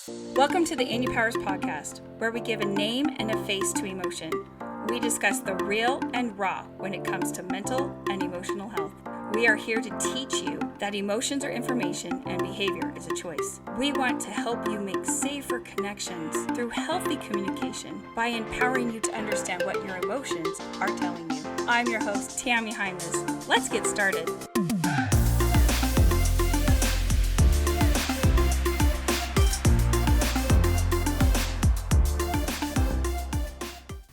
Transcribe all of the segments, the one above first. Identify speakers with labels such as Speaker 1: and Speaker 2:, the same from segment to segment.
Speaker 1: Welcome to the inUpowers podcast, where we give a name and a face to emotion. We discuss the real and raw when it comes to mental and emotional health. We are here to teach you that emotions are information and behavior is a choice. We want to help you make safer connections through healthy communication by empowering you to understand what your emotions are telling you. I'm your host, Tammy Hymas. Let's get started.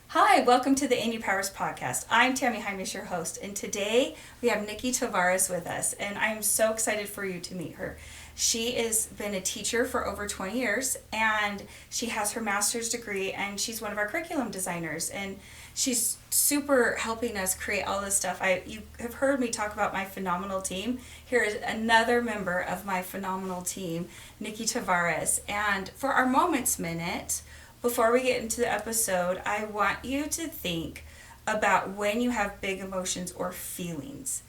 Speaker 1: Hi, welcome to the inUpowers podcast. I'm Tammy Hymas, your host, and today we have Nikki Tavares with us, and I'm so excited for you to meet her. She has been a teacher for over 20 years, and she has her master's degree, and she's one of our curriculum designers, and she's super helping us create all this stuff. You have heard me talk about my phenomenal team. Here is another member of my phenomenal team, Nikki Tavares, and for our Moments Minute, before we get into the episode, I want you to think about when you have big emotions or feelings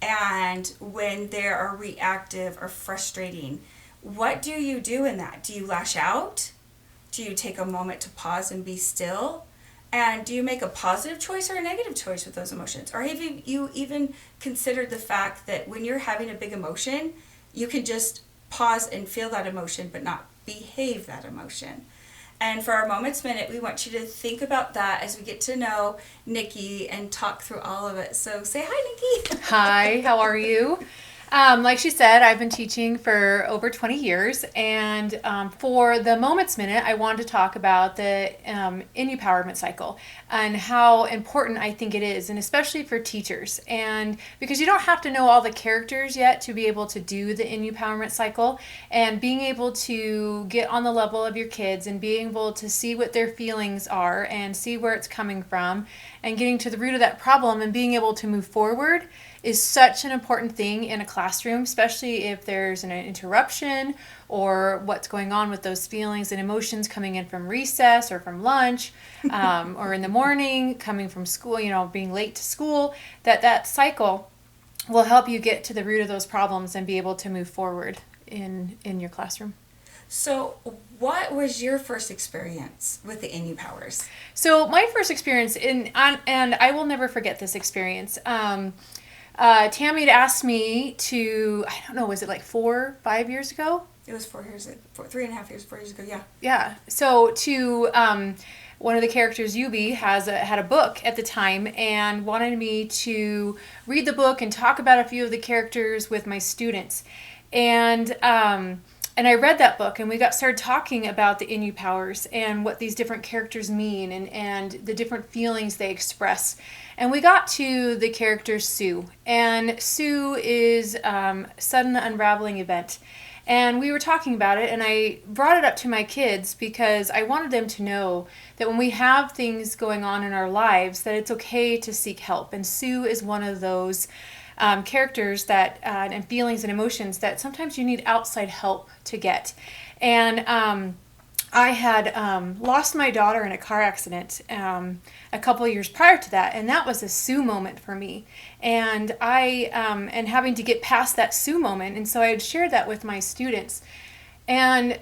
Speaker 1: and when they are reactive or frustrating. What do you do in that? Do you lash out? Do you take a moment to pause and be still? And do you make a positive choice or a negative choice with those emotions? Or have you even considered the fact that when you're having a big emotion, you can just pause and feel that emotion but not behave that emotion? And for our Moments Minute, we want you to think about that as we get to know Nikki and talk through all of it. So say hi, Nikki.
Speaker 2: Hi, how are you? Like she said, I've been teaching for over 20 years, and for the Moments Minute, I wanted to talk about the inUpowerment cycle and how important I think it is, and especially for teachers. And because you don't have to know all the characters yet to be able to do the inUpowerment cycle, and being able to get on the level of your kids and being able to see what their feelings are and see where it's coming from and getting to the root of that problem and being able to move forward is such an important thing in a classroom, especially if there's an interruption or what's going on with those feelings and emotions coming in from recess or from lunch or in the morning, coming from school, being late to school, that cycle will help you get to the root of those problems and be able to move forward in your classroom.
Speaker 1: So what was your first experience with the inUpowers?
Speaker 2: So my first experience, and I will never forget this experience, Tammy had asked me to, I don't know, was it like 4 or 5 years ago?
Speaker 1: It was 4 years, 3.5 years, 4 years ago, yeah.
Speaker 2: Yeah. So one of the characters, Yubi, had a book at the time and wanted me to read the book and talk about a few of the characters with my students. And I read that book, and we started talking about the inUpowers and what these different characters mean and the different feelings they express. And we got to the character Sue. And Sue is sudden unraveling event. And we were talking about it, and I brought it up to my kids because I wanted them to know that when we have things going on in our lives, that it's okay to seek help. And Sue is one of those characters that and feelings and emotions that sometimes you need outside help to get. And I had lost my daughter in a car accident a couple of years prior to that, and that was a Sue moment for me. And and having to get past that Sue moment, and so I had shared that with my students. And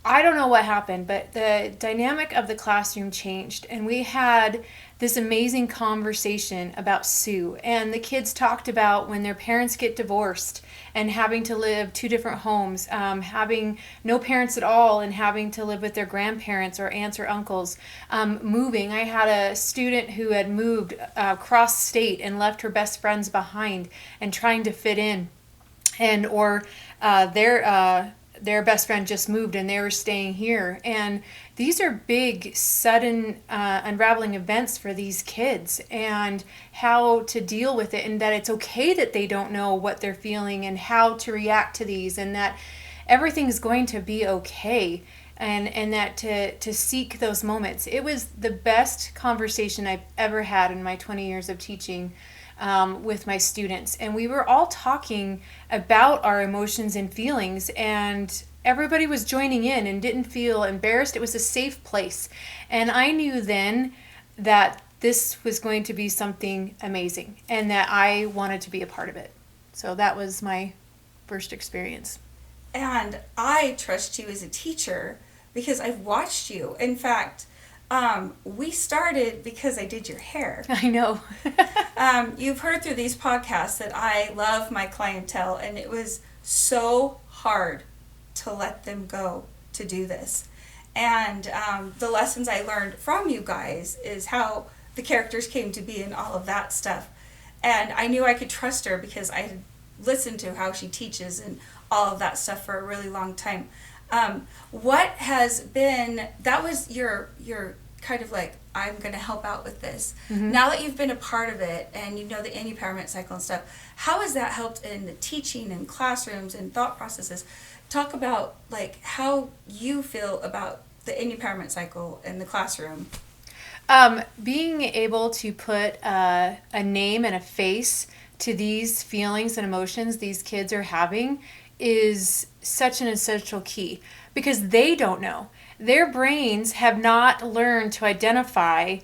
Speaker 2: I don't know what happened, but the dynamic of the classroom changed, and we had this amazing conversation about Sue. And the kids talked about when their parents get divorced and having to live 2 different homes, having no parents at all and having to live with their grandparents or aunts or uncles, moving. I had a student who had moved across state and left her best friends behind and trying to fit in, or their best friend just moved and they were staying here. And these are big, sudden, unraveling events for these kids, and how to deal with it, and that it's okay that they don't know what they're feeling and how to react to these, and that everything's going to be okay, and that to seek those moments. It was the best conversation I've ever had in my 20 years of teaching with my students. And we were all talking about our emotions and feelings, and everybody was joining in and didn't feel embarrassed. It was a safe place. And I knew then that this was going to be something amazing and that I wanted to be a part of it. So that was my first experience.
Speaker 1: And I trust you as a teacher because I've watched you. In fact, we started because I did your hair.
Speaker 2: I know.
Speaker 1: You've heard through these podcasts that I love my clientele, and it was so hard to let them go to do this. And the lessons I learned from you guys is how the characters came to be and all of that stuff. And I knew I could trust her because I had listened to how she teaches and all of that stuff for a really long time. What has been, that was your kind of like, I'm going to help out with this. Mm-hmm. Now that you've been a part of it and you know the inUpowerment cycle and stuff, how has that helped in the teaching and classrooms and thought processes? Talk about like how you feel about the inUpowerment cycle in the classroom.
Speaker 2: Being able to put a name and a face to these feelings and emotions these kids are having is such an essential key because they don't know. Their brains have not learned to identify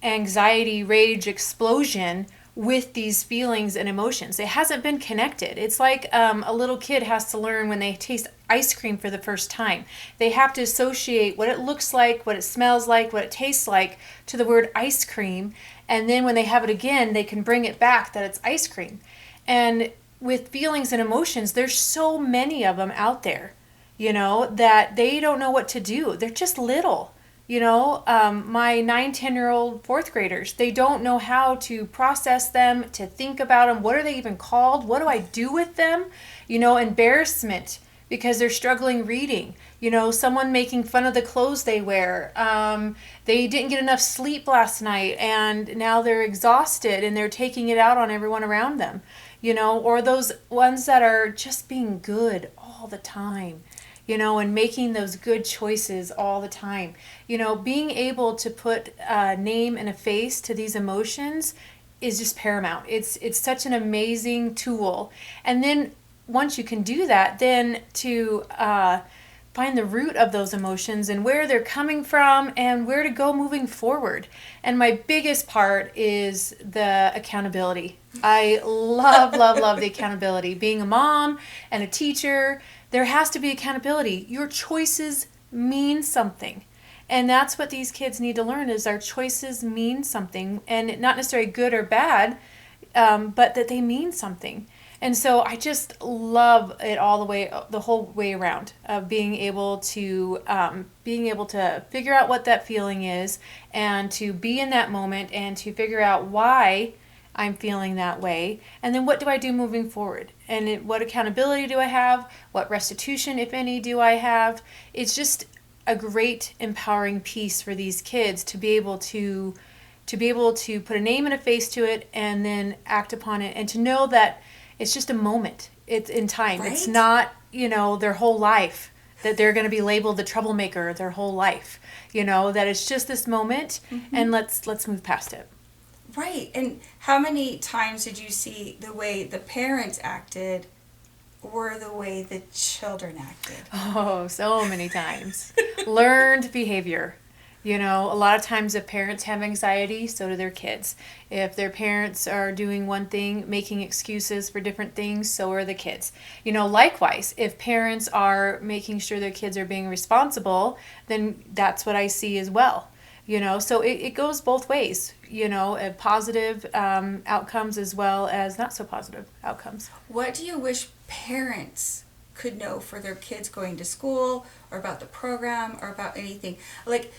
Speaker 2: anxiety, rage, explosion with these feelings and emotions. It hasn't been connected. It's like a little kid has to learn when they taste ice cream for the first time. They have to associate what it looks like, what it smells like, what it tastes like to the word ice cream. And then when they have it again, they can bring it back that it's ice cream. And with feelings and emotions, there's so many of them out there, that they don't know what to do. They're just little. My 9-10-year-old fourth graders, they don't know how to process them, to think about them. What are they even called? What do I do with them? Embarrassment because they're struggling reading. Someone making fun of the clothes they wear. They didn't get enough sleep last night and now they're exhausted and they're taking it out on everyone around them. Or those ones that are just being good all the time. And making those good choices all the time. Being able to put a name and a face to these emotions is just paramount. It's such an amazing tool. And then once you can do that, then to find the root of those emotions and where they're coming from and where to go moving forward. And my biggest part is the accountability. I love the accountability. Being a mom and a teacher, there has to be accountability. Your choices mean something. And that's what these kids need to learn is our choices mean something. And not necessarily good or bad, but that they mean something. And so I just love it the whole way around of being able to figure out what that feeling is and to be in that moment and to figure out why I'm feeling that way. And then what do I do moving forward? And what accountability do I have? What restitution, if any, do I have? It's just a great empowering piece for these kids to be able to put a name and a face to it and then act upon it and to know that it's just a moment. It's in time. Right? It's not, their whole life that they're going to be labeled the troublemaker their whole life. That it's just this moment and let's move past it.
Speaker 1: Right. And how many times did you see the way the parents acted or the way the children acted?
Speaker 2: Oh, so many times. Learned behavior. A lot of times if parents have anxiety, so do their kids. If their parents are doing one thing, making excuses for different things, so are the kids. Likewise, if parents are making sure their kids are being responsible, then that's what I see as well. So it goes both ways, positive outcomes as well as not so positive outcomes.
Speaker 1: What do you wish parents could know for their kids going to school or about the program or about anything? Like,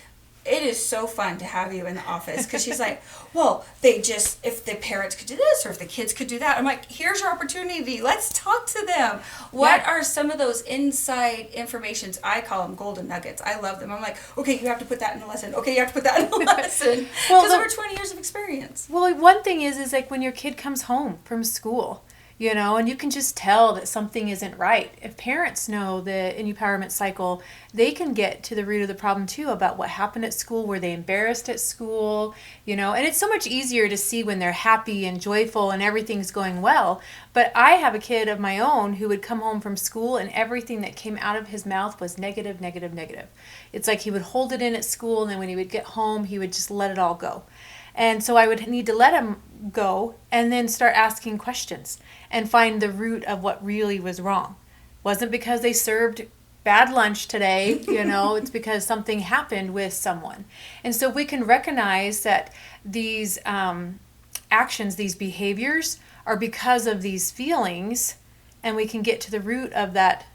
Speaker 1: it is so fun to have you in the office because she's like, well, if the parents could do this or if the kids could do that. I'm like, here's your opportunity. Let's talk to them. What are some of those inside informations? I call them golden nuggets. I love them. I'm like, okay, you have to put that in the lesson. Okay, you have to put that in the lesson. Because over 20 years of experience.
Speaker 2: Well, one thing is like when your kid comes home from school, and you can just tell that something isn't right. If parents know the inUpowerment cycle, they can get to the root of the problem too about what happened at school. Were they embarrassed at school? And it's so much easier to see when they're happy and joyful and everything's going well. But I have a kid of my own who would come home from school and everything that came out of his mouth was negative, negative, negative. It's like he would hold it in at school and then when he would get home, he would just let it all go. And so I would need to let him go and then start asking questions and find the root of what really was wrong. Wasn't because they served bad lunch today, it's because something happened with someone. And so we can recognize that these actions, these behaviors are because of these feelings, and we can get to the root of that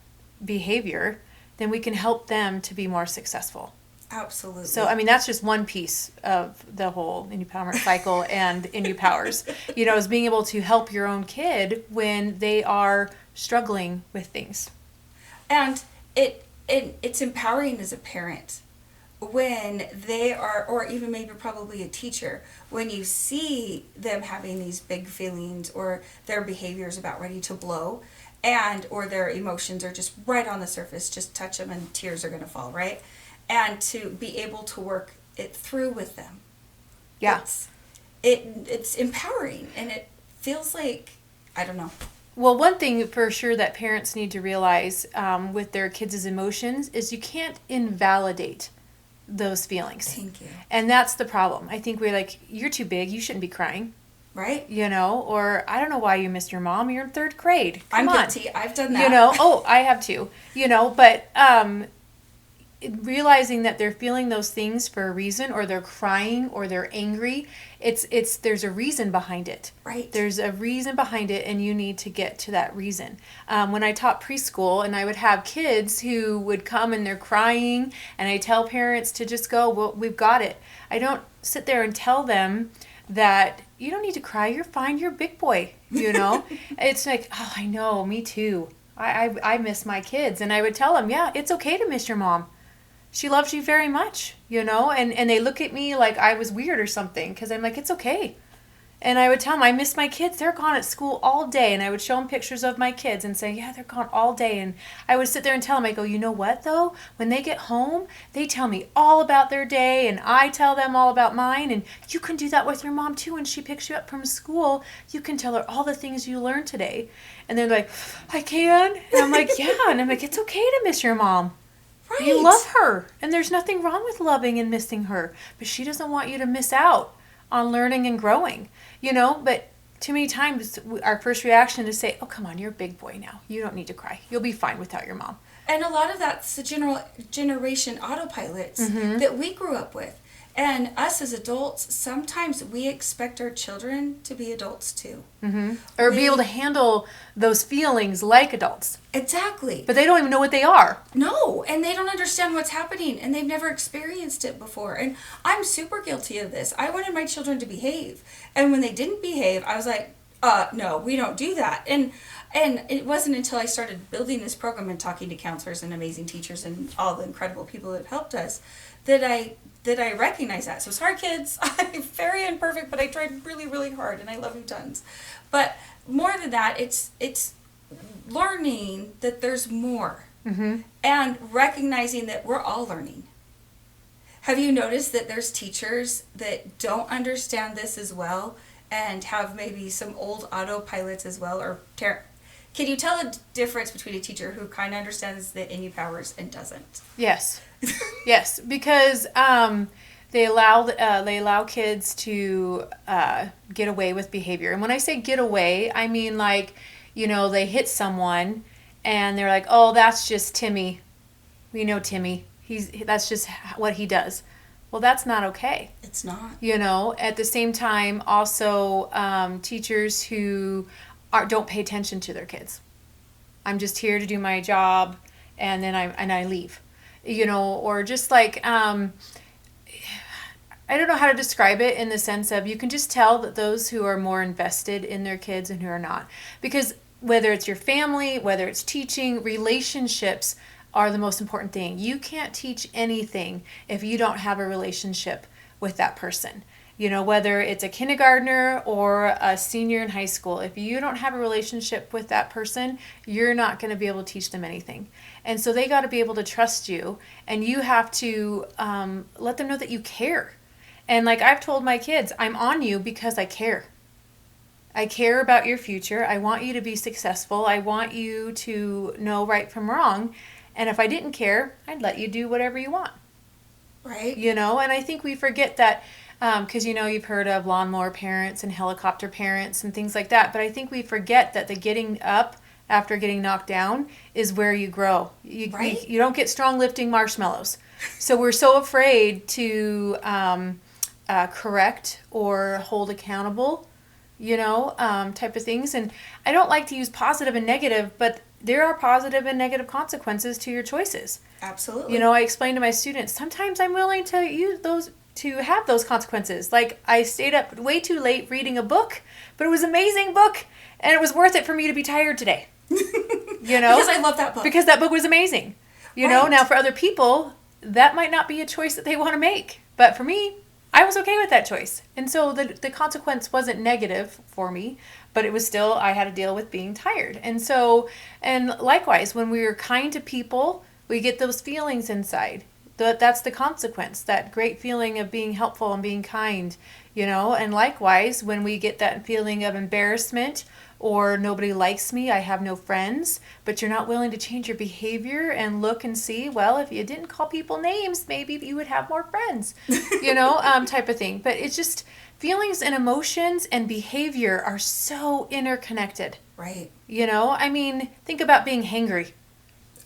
Speaker 2: behavior, then we can help them to be more successful.
Speaker 1: Absolutely.
Speaker 2: So, that's just one piece of the whole inUpowerment cycle and inUpowers, is being able to help your own kid when they are struggling with things.
Speaker 1: And it's empowering as a parent when they are, or even maybe probably a teacher, when you see them having these big feelings or their behavior is about ready to blow, or their emotions are just right on the surface, just touch them and tears are going to fall, right? And to be able to work it through with them.
Speaker 2: Yeah.
Speaker 1: It's empowering, and it feels like, I don't know.
Speaker 2: Well, one thing for sure that parents need to realize with their kids' emotions is you can't invalidate those feelings.
Speaker 1: Thank you.
Speaker 2: And that's the problem. I think we're like, you're too big, you shouldn't be crying.
Speaker 1: Right?
Speaker 2: Or I don't know why you missed your mom, you're in 3rd grade. Come
Speaker 1: I'm
Speaker 2: on.
Speaker 1: guilty. I've done that.
Speaker 2: I have too. But realizing that they're feeling those things for a reason, or they're crying, or they're angry, there's a reason behind it.
Speaker 1: Right.
Speaker 2: There's a reason behind it, and you need to get to that reason. When I taught preschool, and I would have kids who would come and they're crying, and I tell parents to just go, well, we've got it. I don't sit there and tell them that you don't need to cry, you're fine, you're a big boy, It's like, oh, I know, me too. I miss my kids. And I would tell them, yeah, it's okay to miss your mom. She loves you very much, and they look at me like I was weird or something, because I'm like, it's okay. And I would tell them, I miss my kids. They're gone at school all day. And I would show them pictures of my kids and say, yeah, they're gone all day. And I would sit there and tell them, I go, you know what, though? When they get home, they tell me all about their day, and I tell them all about mine. And you can do that with your mom, too. When she picks you up from school, you can tell her all the things you learned today. And they're like, I can? And I'm like, yeah. And I'm like, it's okay to miss your mom.
Speaker 1: Right.
Speaker 2: You love her, and there's nothing wrong with loving and missing her, but she doesn't want you to miss out on learning and growing, but too many times our first reaction is to say, oh, come on, you're a big boy now. You don't need to cry. You'll be fine without your mom.
Speaker 1: And a lot of that's the generation autopilots that we grew up with. And us as adults, sometimes we expect our children to be adults too.
Speaker 2: Mm-hmm. Or be able to handle those feelings like adults.
Speaker 1: Exactly.
Speaker 2: But they don't even know what they are.
Speaker 1: No, and they don't understand what's happening, and they've never experienced it before. And I'm super guilty of this. I wanted my children to behave. And when they didn't behave, I was like, no, we don't do that. And it wasn't until I started building this program and talking to counselors and amazing teachers and all the incredible people that have helped us that I recognize that. So sorry, kids. I'm very imperfect, but I tried really, really hard, and I love you tons. But more than that, it's learning that there's more, and recognizing that we're all learning. Have you noticed that there's teachers that don't understand this as well and have maybe some old autopilots as well? Or can you tell a difference between a teacher who kind of understands the inUpowers and doesn't?
Speaker 2: Yes. Yes, because they allow kids to get away with behavior. And when I say get away, I mean like, they hit someone and they're like, oh, that's just Timmy. We know Timmy. That's just what he does. Well, that's not okay.
Speaker 1: It's not.
Speaker 2: At the same time, also teachers who don't pay attention to their kids. I'm just here to do my job, and then I leave. Or just like, I don't know how to describe it in the sense of you can just tell that those who are more invested in their kids and who are not. Because whether it's your family, whether it's teaching, relationships are the most important thing. You can't teach anything if you don't have a relationship with that person. Whether it's a kindergartner or a senior in high school, if you don't have a relationship with that person, you're not going to be able to teach them anything. And so they got to be able to trust you, and you have to let them know that you care. And like I've told my kids, I'm on you because I care. I care about your future. I want you to be successful. I want you to know right from wrong. And if I didn't care, I'd let you do whatever you want.
Speaker 1: Right.
Speaker 2: And I think we forget that. Because, you've heard of lawnmower parents and helicopter parents and things like that. But I think we forget that the getting up after getting knocked down is where you grow. You don't get strong lifting marshmallows. So we're so afraid to correct or hold accountable, type of things. And I don't like to use positive and negative, but there are positive and negative consequences to your choices.
Speaker 1: Absolutely.
Speaker 2: I explain to my students, sometimes I'm willing to use those, to have those consequences. Like, I stayed up way too late reading a book, but it was an amazing book, and it was worth it for me to be tired today.
Speaker 1: Because I love that book.
Speaker 2: Because that book was amazing. Now for other people, that might not be a choice that they want to make. But for me, I was okay with that choice. And so the consequence wasn't negative for me, but it was still, I had to deal with being tired. And likewise, when we are kind to people, we get those feelings inside. That's the consequence, that great feeling of being helpful and being kind, and likewise, when we get that feeling of embarrassment or nobody likes me, I have no friends, but you're not willing to change your behavior and look and see, well, if you didn't call people names, maybe you would have more friends, type of thing. But it's just feelings and emotions and behavior are so interconnected.
Speaker 1: Right.
Speaker 2: Think about being hangry.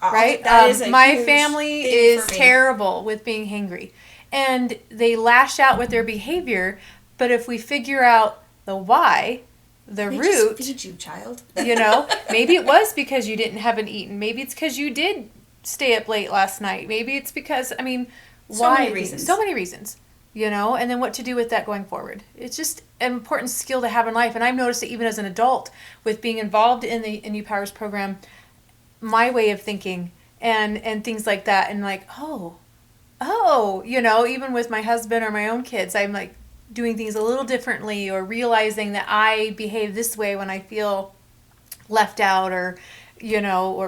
Speaker 2: Right?
Speaker 1: My
Speaker 2: family is terrible with being hangry. And they lash out with their behavior, but if we figure out the why, the root,
Speaker 1: just feed you, child.
Speaker 2: Maybe it was because you haven't eaten. Maybe it's because you did stay up late last night. Maybe it's because, why?
Speaker 1: So many reasons.
Speaker 2: So many reasons. And then what to do with that going forward. It's just an important skill to have in life. And I've noticed it even as an adult with being involved in the inUpowers program, my way of thinking and things like that. And like, even with my husband or my own kids, I'm like doing things a little differently or realizing that I behave this way when I feel left out or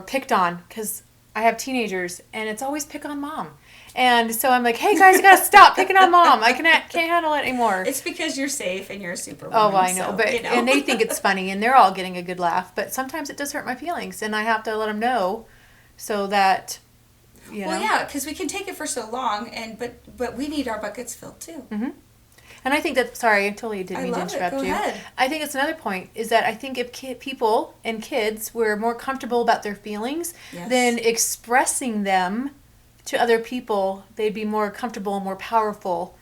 Speaker 2: picked on, because I have teenagers and it's always pick on mom. And so I'm like, hey guys, you gotta stop picking on mom. I can't handle it anymore.
Speaker 1: It's because you're safe and you're a superwoman.
Speaker 2: Oh, I know, and they think it's funny and they're all getting a good laugh. But sometimes it does hurt my feelings, and I have to let them know, so that
Speaker 1: Well, yeah, because we can take it for so long, but we need our buckets filled too.
Speaker 2: Mm-hmm. And I think that, sorry, I totally didn't mean to interrupt you.
Speaker 1: Go ahead.
Speaker 2: I think it's another point, is that I think if people and kids were more comfortable about their feelings, then expressing them to other people, they'd be more comfortable and more powerful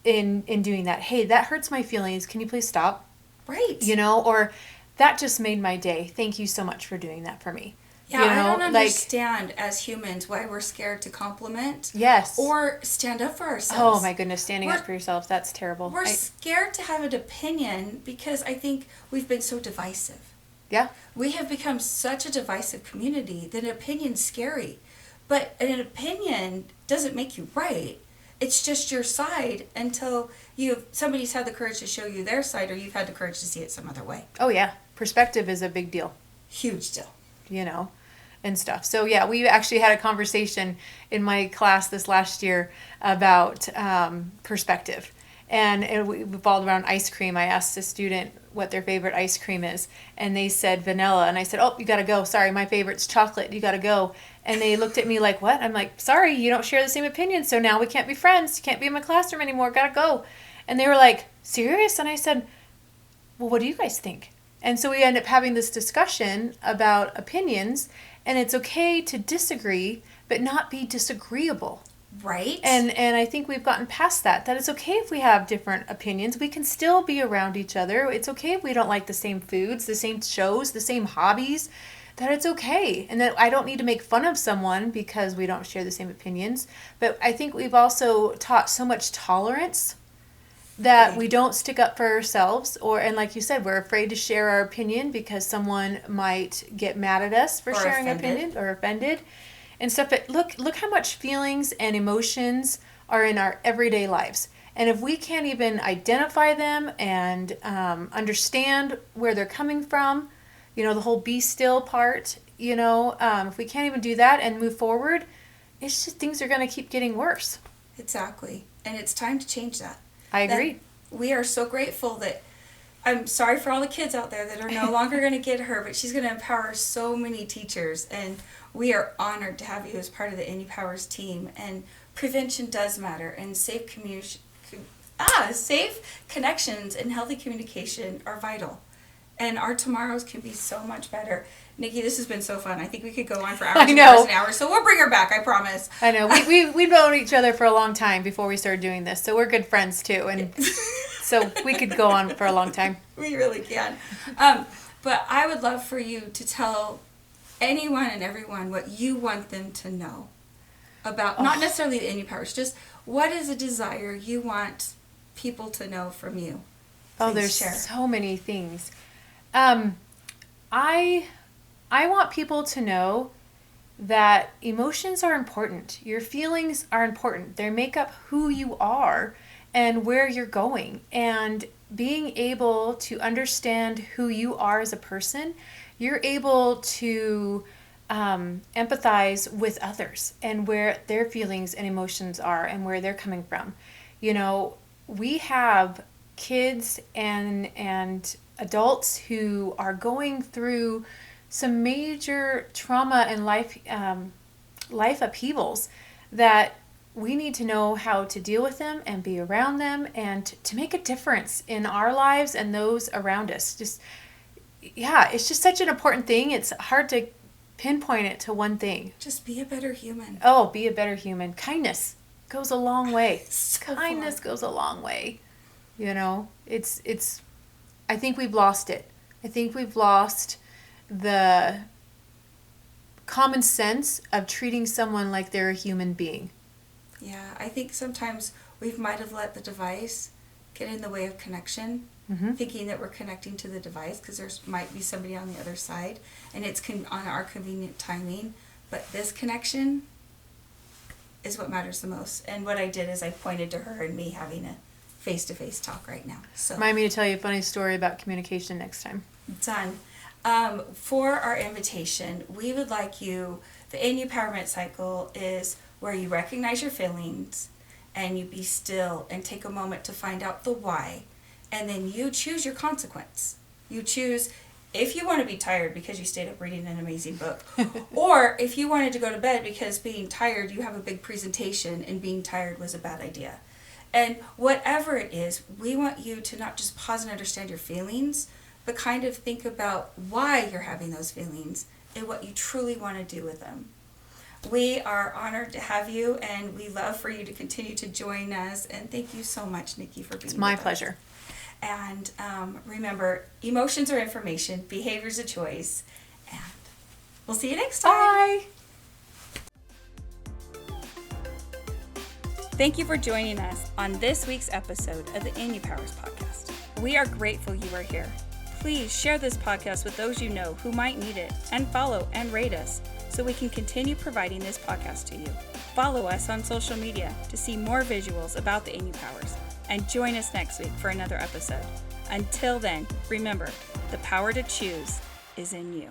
Speaker 2: in doing that. Hey, that hurts my feelings. Can you please stop?
Speaker 1: Right.
Speaker 2: Or that just made my day. Thank you so much for doing that for me.
Speaker 1: Yeah, I don't understand as humans why we're scared to compliment.
Speaker 2: Yes.
Speaker 1: Or stand up for ourselves.
Speaker 2: Oh my goodness, standing up for yourself, that's terrible.
Speaker 1: We're scared to have an opinion because I think we've been so divisive.
Speaker 2: Yeah.
Speaker 1: We have become such a divisive community that an opinion's scary. But an opinion doesn't make you right. It's just your side until somebody's had the courage to show you their side, or you've had the courage to see it some other way.
Speaker 2: Oh yeah, perspective is a big deal.
Speaker 1: Huge deal.
Speaker 2: And stuff. So yeah, we actually had a conversation in my class this last year about perspective. And it revolved around ice cream. I asked a student what their favorite ice cream is, and they said vanilla. And I said, oh, you got to go. Sorry, my favorite's chocolate. You got to go. And they looked at me like, what? I'm like, sorry, you don't share the same opinion, so now we can't be friends. You can't be in my classroom anymore. Got to go. And they were like, serious? And I said, well, what do you guys think? And so we end up having this discussion about opinions, and it's okay to disagree, but not be disagreeable.
Speaker 1: Right.
Speaker 2: And I think we've gotten past that it's okay if we have different opinions. We can still be around each other. It's okay if we don't like the same foods, the same shows, the same hobbies, that it's okay. And that I don't need to make fun of someone because we don't share the same opinions. But I think we've also taught so much tolerance that we don't stick up for ourselves, and like you said, we're afraid to share our opinion because someone might get mad at us for sharing an opinion or offended and stuff. But look how much feelings and emotions are in our everyday lives. And if we can't even identify them and understand where they're coming from, the whole be still part, if we can't even do that and move forward, it's just things are going to keep getting worse.
Speaker 1: Exactly. And it's time to change that.
Speaker 2: I agree.
Speaker 1: We are so grateful that, I'm sorry for all the kids out there that are no longer going to get her, but she's going to empower so many teachers. And we are honored to have you as part of the inUpowers team. And prevention does matter, and safe connections and healthy communication are vital. and our tomorrows can be so much better. Nikki, this has been so fun. I think we could go on for hours
Speaker 2: I
Speaker 1: and
Speaker 2: know.
Speaker 1: hours and hours. So we'll bring her back, I promise.
Speaker 2: I know. We've known each other for a long time before we started doing this, so we're good friends too. And so we could go on for a long time.
Speaker 1: We really can. But I would love for you to tell anyone and everyone what you want them to know about, not necessarily the inUpowers, just what is a desire you want people to know from you? Please
Speaker 2: there's
Speaker 1: share.
Speaker 2: so many things. I want people to know that emotions are important. Your feelings are important. They make up who you are and where you're going. And being able to understand who you are as a person, you're able to empathize with others and where their feelings and emotions are and where they're coming from. You know, we have kids and adults who are going through some major trauma and life upheavals that we need to know how to deal with them and be around them and to make a difference in our lives and those around us. It's just such an important thing. It's hard to pinpoint it to one thing.
Speaker 1: Just be a better human.
Speaker 2: Oh, be a better human. Kindness goes a long way.
Speaker 1: So
Speaker 2: Kindness
Speaker 1: far.
Speaker 2: goes a long way. You know, I think we've lost it. I think we've lost the common sense of treating someone like they're a human being.
Speaker 1: Yeah, I think sometimes we might have let the device get in the way of connection, thinking that we're connecting to the device because there might be somebody on the other side, and it's on our convenient timing. But this connection is what matters the most. And what I did is I pointed to her and me having a face-to-face talk right now. So
Speaker 2: Remind me to tell you a funny story about communication next time.
Speaker 1: done. For our invitation, we would like you, the inUpowerment cycle is where you recognize your feelings and you be still and take a moment to find out the why. And then you choose your consequence. You choose if you want to be tired because you stayed up reading an amazing book, or if you wanted to go to bed because being tired, you have a big presentation and being tired was a bad idea. And whatever it is, we want you to not just pause and understand your feelings, but kind of think about why you're having those feelings and what you truly want to do with them. We are honored to have you, and we love for you to continue to join us. And thank you so much, Nikki, for being
Speaker 2: It's my
Speaker 1: with us.
Speaker 2: pleasure.
Speaker 1: And remember, emotions are information, behavior is a choice, and we'll see you next time.
Speaker 2: Bye.
Speaker 1: Thank you for joining us on this week's episode of the inUpowers podcast. We are grateful you are here. Please share this podcast with those you know who might need it, and follow and rate us so we can continue providing this podcast to you. Follow us on social media to see more visuals about the inUpowers, and join us next week for another episode. Until then, remember, the power to choose is in you.